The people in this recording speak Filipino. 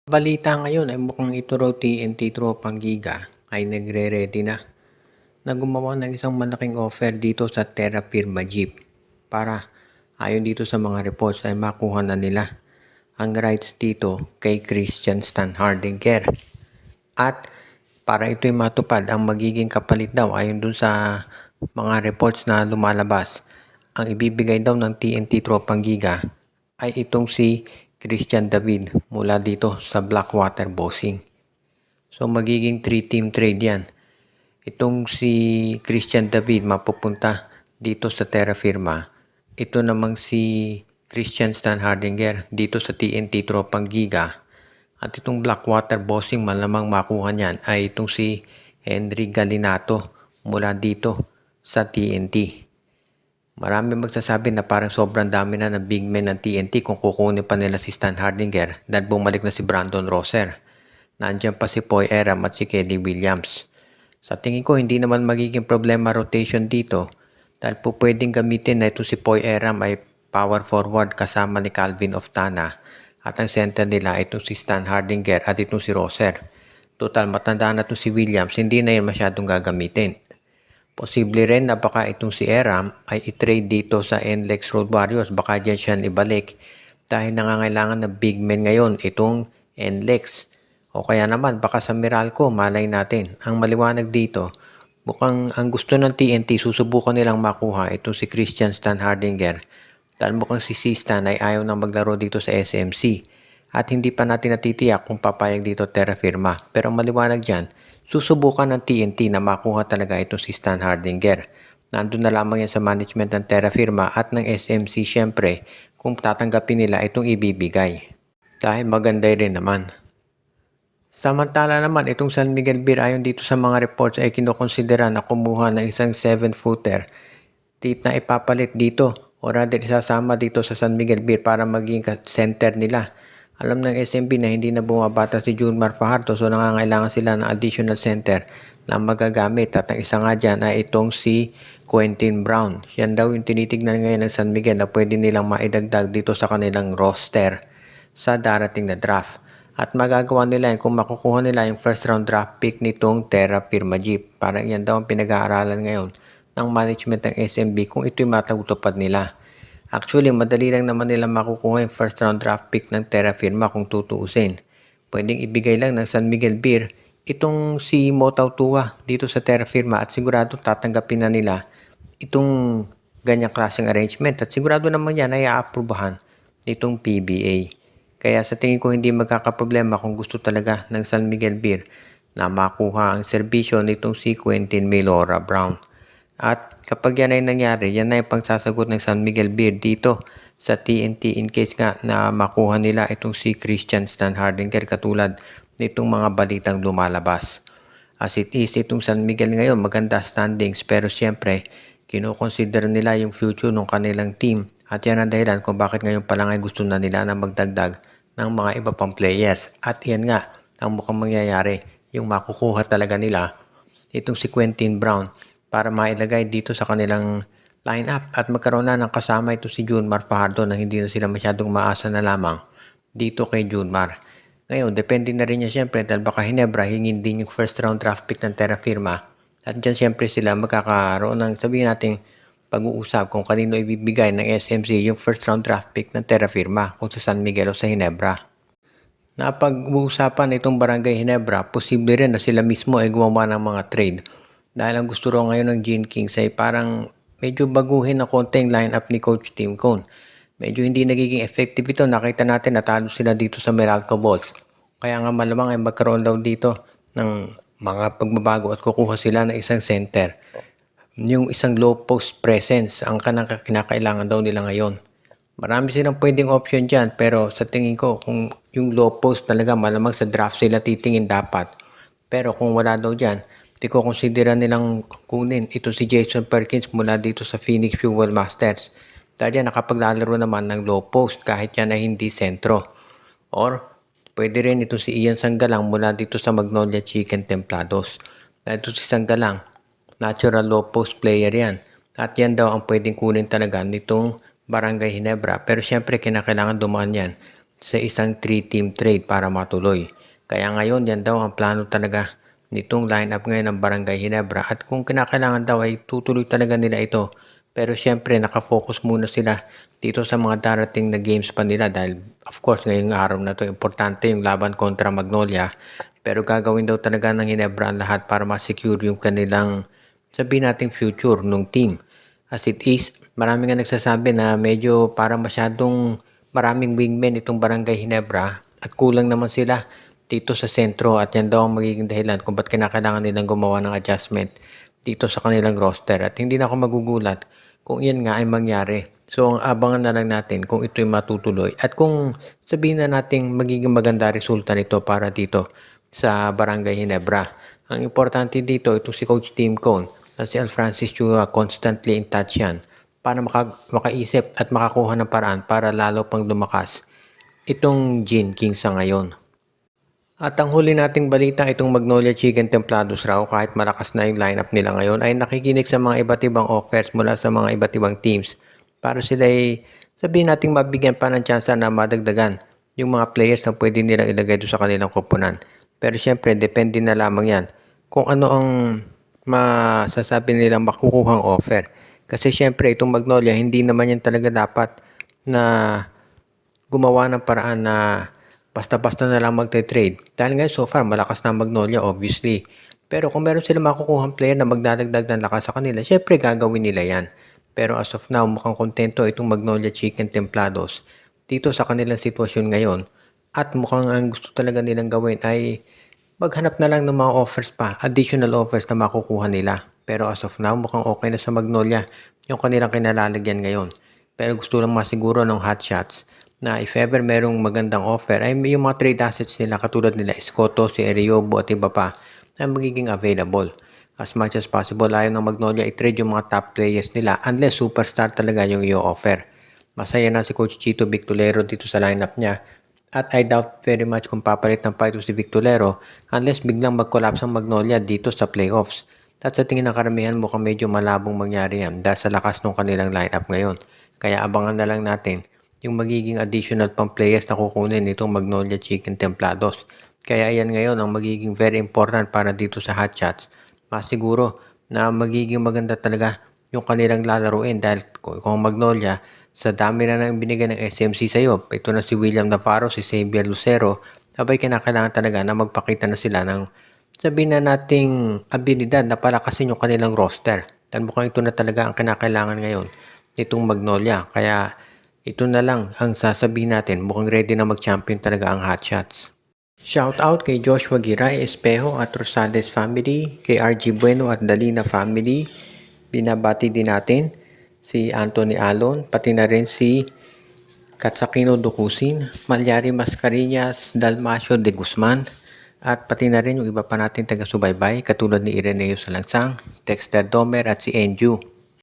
Balita ngayon ay mukhang ito raw TNT Tropang Giga ay nagre-ready na gumawa ng isang malaking offer dito sa Terra Firma Jeep para ayon dito sa mga reports ay makuha na nila ang rights dito kay Christian Standhardinger. At para ito'y matupad, ang magiging kapalit daw ayon dun sa mga reports na lumalabas, ang ibibigay daw ng TNT Tropang Giga ay itong si Christian David mula dito sa Blackwater Bossing. So magiging 3-team trade yan. Itong si Christian David mapupunta dito sa Terra Firma. Ito namang si Christian Standhardinger dito sa TNT Tropang Giga. At itong Blackwater Bossing malamang makuha niyan ay itong si Henry Galinato mula dito sa TNT. Marami magsasabi na parang sobrang dami na ng big men ng TNT kung kukunin pa nila si Standhardinger dahil bumalik na si Brandon Rosser. Nandiyan pa si Poy Eram at si Kelly Williams. Sa tingin ko hindi naman magiging problema rotation dito dahil po pwedeng gamitin na ito si Poy Eram ay power forward kasama ni Calvin Oftana at ang center nila itong si Standhardinger at itong si Rosser. Total matanda na ito si Williams, hindi na yan masyadong gagamitin. Posible rin na baka itong si Eram ay i-trade dito sa NLEX Road Warriors. Baka dyan siya ibalik dahil nangangailangan ng big men ngayon itong NLEX. O kaya naman baka sa Meralco, malay natin. Ang maliwanag dito, mukhang ang gusto ng TNT susubukan nilang makuha itong si Christian Standhardinger. Dahil mukhang si Stan ay ayaw nang maglaro dito sa SMC. At hindi pa natin natitiyak kung papayag dito Terra Firma. Pero maliwanag dyan, susubukan ng TNT na makuha talaga itong si Standhardinger. Nandun na lamang yan sa management ng Terra Firma at ng SMC syempre kung tatanggapin nila itong ibibigay. Dahil maganda rin naman. Samantala naman itong San Miguel Beer ayon dito sa mga reports ay kinukonsidera na kumuha ng isang 7-footer na ipapalit dito o rather isasama dito sa San Miguel Beer para maging center nila. Alam ng SMB na hindi na bumabata si Junmar Fajardo so nangangailangan sila ng additional center na magagamit at ang isa nga dyan ay itong si Quentin Brown. Yan daw yung tinitignan ngayon ng San Miguel na pwede nilang maidagdag dito sa kanilang roster sa darating na draft. At magagawa nila yan kung makukuha nila yung first round draft pick nitong Terra Firma Jeep. Parang yan daw ang pinag-aaralan ngayon ng management ng SMB kung ito'y matagutupad nila. Actually, madali lang naman nila makukuha yung first round draft pick ng Terra Firma kung tutuusin. Pwedeng ibigay lang ng San Miguel Beer itong si Motaw Tua dito sa Terra Firma at sigurado tatanggapin na nila itong ganyang klaseng arrangement at sigurado naman yan ay aaprubahan nitong PBA. Kaya sa tingin ko hindi magkakaproblema kung gusto talaga ng San Miguel Beer na makuha ang serbisyo nitong si Quentin Melora Brown. At kapag yan ay nangyari, yan ay pangsasagot ng San Miguel Beer dito sa TNT in case nga na makuha nila itong si Christian Standhardinger katulad nitong mga balitang lumalabas. As it is, itong San Miguel ngayon maganda standings pero siyempre kinoconsider nila yung future ng kanilang team at yan ang dahilan kung bakit ngayon pa lang ay gusto na nila na magdagdag ng mga iba pang players. At yan nga ang mukhang mangyayari, yung makukuha talaga nila itong si Quentin Brown para mailagay dito sa kanilang lineup at magkaroon na ng kasama ito si Junmar Fajardo na hindi na sila masyadong maasa na lamang dito kay Junmar. Ngayon, depende na rin niya siyempre dahil baka Hinebra hingin din yung first round draft pick ng Terra Firma at dyan siyempre sila magkakaroon ng sabihin natin pag-uusap kung kanino ibibigay ng SMC yung first round draft pick ng Terra Firma kung sa San Miguel o sa Hinebra. Napag-uusapan itong Barangay Hinebra, posible rin na sila mismo ay gumawa ng mga trade. Dahil ang gusto raw ngayon ng Gene Kings ay parang medyo baguhin na konting lineup ni Coach Tim Cone. Medyo hindi nagiging effective ito. Nakita natin natalo sila dito sa Meralco Bulls. Kaya nga malamang ay magkaroon daw dito ng mga pagbabago at kukuha sila ng isang center. Yung isang low post presence ang kinakailangan daw nila ngayon. Marami silang pwedeng option dyan pero sa tingin ko kung yung low post talaga malamang sa draft sila titingin dapat. Pero kung wala daw dyan, di ko konsidera nilang kunin ito si Jason Perkins mula dito sa Phoenix Fuel Masters. Dahil yan nakapaglalaro naman ng low post kahit yan ay hindi sentro. Or pwede rin ito si Ian Sanggalang mula dito sa Magnolia Chicken Templados. Dahil ito si Sanggalang, natural low post player yan. At yan daw ang pwedeng kunin talaga nitong Barangay Hinebra. Pero syempre kinakailangan dumaan yan sa isang 3-team trade para matuloy. Kaya ngayon yan daw ang plano talaga nitong lineup ngayon ng Barangay Ginebra at kung kinakailangan daw ay tutuloy talaga nila ito. Pero syempre nakafocus muna sila dito sa mga darating na games pa nila dahil of course ngayong araw na to importante yung laban kontra Magnolia. Pero gagawin daw talaga ng Ginebra ang lahat para ma-secure yung kanilang sabihin nating future nung team. As it is, marami nga nagsasabi na medyo para masyadong maraming wingmen itong Barangay Ginebra at kulang naman sila dito sa sentro at yan daw ang magiging dahilan kung ba't kinakailangan nilang gumawa ng adjustment dito sa kanilang roster at hindi na ako magugulat kung yan nga ay mangyari. So, ang abangan na lang natin kung ito'y matutuloy at kung sabihin na natin magiging maganda resulta nito para dito sa Barangay Ginebra. Ang importante dito, ito si Coach Tim Cone at si Alfrancis Chua constantly in touch yan para makaisip at makakuha ng paraan para lalo pang lumakas itong Gin King sa ngayon. At ang huli nating balita itong Magnolia Chicken Templados raw kahit malakas na yung lineup nila ngayon ay nakikinig sa mga iba't ibang offers mula sa mga iba't ibang teams para sila ay sabihin nating mabigyan pa ng tsansa na madagdagan yung mga players na pwede nilang ilagay doon sa kanilang koponan. Pero syempre depende na lamang yan kung ano ang masasabi nilang makukuhang offer. Kasi syempre itong Magnolia hindi naman yan talaga dapat na gumawa ng paraan na basta-basta na lang magte-trade. Dahil ngayon so far malakas na Magnolia obviously. Pero kung meron sila makukuhang player na magdadagdag ng lakas sa kanila, syempre gagawin nila yan. Pero as of now mukhang kontento itong Magnolia Chicken Templados dito sa kanilang sitwasyon ngayon. At mukhang ang gusto talaga nilang gawin ay maghanap na lang ng mga offers pa, additional offers na makukuha nila. Pero as of now mukhang okay na sa Magnolia yung kanilang kinalalagyan ngayon. Pero gusto lang masiguro ng hot shots na if ever merong magandang offer ay yung mga trade assets nila katulad nila Escoto, si Eriobo at iba pa ay magiging available. As much as possible ayaw ng Magnolia i-trade yung mga top players nila unless superstar talaga yung i-offer. Masaya na si Coach Chito Victolero dito sa lineup niya at I doubt very much kung papalit ng Paito si Victolero unless biglang mag-collapse ang Magnolia dito sa playoffs. At sa tingin ng karamihan mukhang medyo malabong mangyari yan dahil sa lakas ng kanilang lineup ngayon. Kaya abangan na lang natin yung magiging additional pang players na kukunin nitong Magnolia Chicken Templados. Kaya yan ngayon ang magiging very important para dito sa hot shots. Masiguro na magiging maganda talaga yung kanilang lalaruin dahil kung Magnolia, sa dami na nang binigay ng SMC sa'yo, ito na si William Navarro, si Xavier Lucero, abay kinakailangan talaga na magpakita na sila ng sabihin na nating abilidad na palakasin yung kanilang roster. Dahil mukhang ito na talaga ang kinakailangan ngayon nitong Magnolia. Kaya ito na lang ang sasabihin natin, mukhang ready na mag-champion talaga ang hot shots. Shout out kay Joshua Giray Espejo at Rosales family, kay RG Bueno at Dalina family. Binabati din natin si Anthony Alon, pati na rin si Katsakino Dukusin, Malyari Mascarillas, Dalmacio de Guzman, at pati na rin yung iba pa natin taga-subaybay katulad ni Ireneo Salangsang, Dexter Domer at si Enju.